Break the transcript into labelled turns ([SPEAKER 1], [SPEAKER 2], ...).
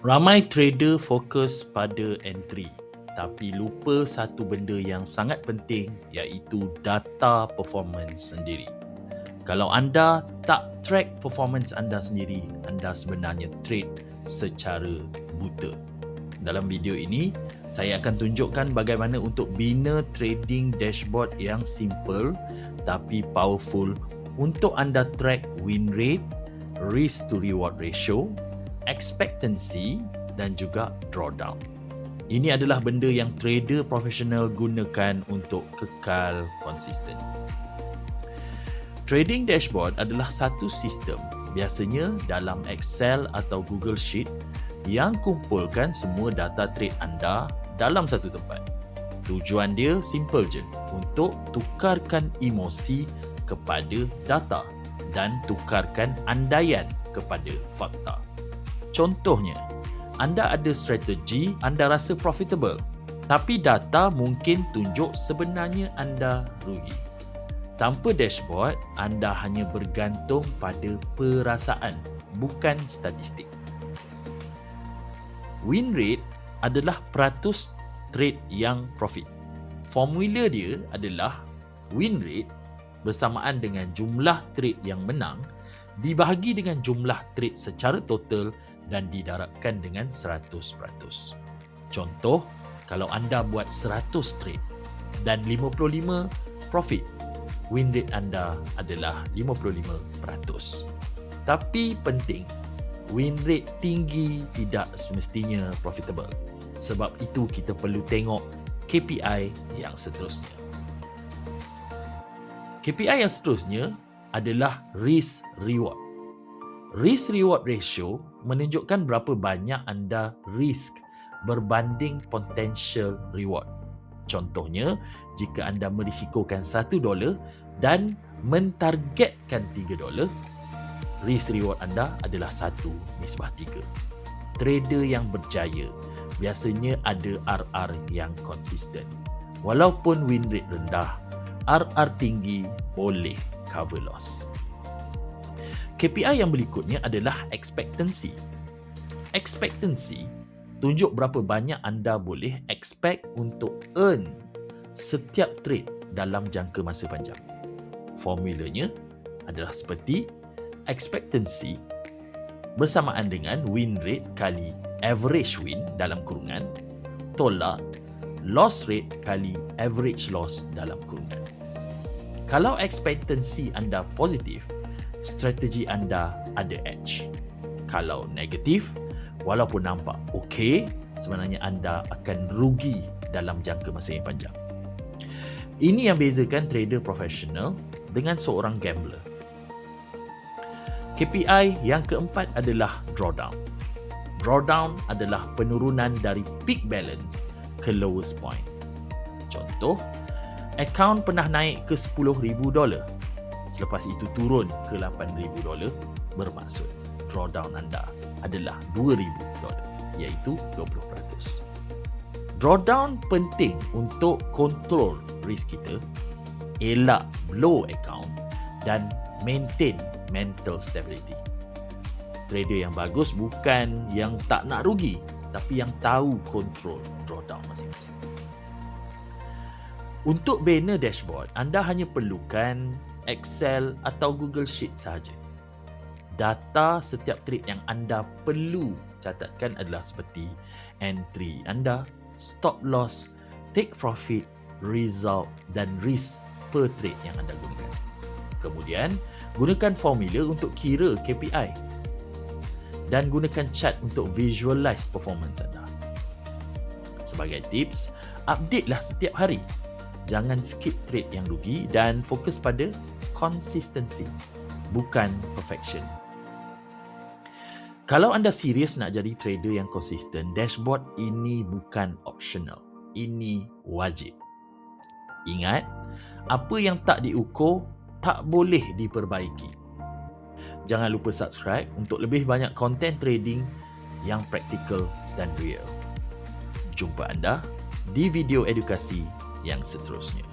[SPEAKER 1] Ramai trader fokus pada entry tapi lupa satu benda yang sangat penting, iaitu data performance sendiri. Kalau anda tak track performance anda sendiri, anda sebenarnya trade secara buta. Dalam video ini, saya akan tunjukkan bagaimana untuk bina trading dashboard yang simple tapi powerful untuk anda track win rate, risk to reward ratio, expectancy dan juga drawdown. Ini adalah benda yang trader profesional gunakan untuk kekal konsisten. Trading dashboard adalah satu sistem, biasanya dalam Excel atau Google Sheet, yang kumpulkan semua data trade anda dalam satu tempat. Tujuan dia simple je, untuk tukarkan emosi kepada data dan tukarkan andaian kepada fakta. Contohnya, anda ada strategi anda rasa profitable, tapi data mungkin tunjuk sebenarnya anda rugi. Tanpa dashboard, anda hanya bergantung pada perasaan, bukan statistik. Win rate adalah peratus trade yang profit. Formula dia adalah win rate bersamaan dengan jumlah trade yang menang dibahagi dengan jumlah trade secara total dan didarabkan dengan 100%. Contoh, kalau anda buat 100 trade dan 55 profit, win rate anda adalah 55%. Tapi penting, win rate tinggi tidak semestinya profitable. Sebab itu kita perlu tengok KPI yang seterusnya. KPI yang seterusnya adalah risk reward. Risk reward ratio menunjukkan berapa banyak anda risk berbanding potential reward. Contohnya, jika anda merisikokan $1 dan mentargetkan $3, risk reward anda adalah 1:3. Trader yang berjaya biasanya ada RR yang konsisten. Walaupun win rate rendah, RR tinggi boleh cover loss. KPI yang berikutnya adalah expectancy. Expectancy tunjuk berapa banyak anda boleh expect untuk earn setiap trade dalam jangka masa panjang. Formulanya adalah seperti expectancy bersamaan dengan win rate kali average win dalam kurungan tolak loss rate kali average loss dalam kurungan. Kalau expectancy anda positif, strategi anda ada edge. Kalau negatif, walaupun nampak okey, sebenarnya anda akan rugi dalam jangka masa yang panjang. Ini yang bezakan trader profesional dengan seorang gambler. KPI yang keempat adalah drawdown. Drawdown adalah penurunan dari peak balance ke lowest point. Contoh, akaun pernah naik ke $10,000. Selepas itu turun ke $8,000, bermaksud drawdown anda adalah $2,000, iaitu 20%. Drawdown penting untuk kontrol risk kita, elak blow account dan maintain mental stability. Trader yang bagus bukan yang tak nak rugi, tapi yang tahu kontrol drawdown masing-masing. Untuk bina dashboard, anda hanya perlukan Excel atau Google Sheet sahaja. Data setiap trade yang anda perlu catatkan adalah seperti entry anda, stop loss, take profit, result dan risk per trade yang anda gunakan. Kemudian, gunakan formula untuk kira KPI dan gunakan chart untuk visualize performance anda. Sebagai tips, update lah setiap hari. Jangan skip trade yang rugi dan fokus pada consistency, bukan perfection. Kalau anda serius nak jadi trader yang konsisten, dashboard ini bukan optional. Ini wajib. Ingat, apa yang tak diukur tak boleh diperbaiki. Jangan lupa subscribe untuk lebih banyak konten trading yang praktikal dan real. Jumpa anda di video edukasi yang seterusnya.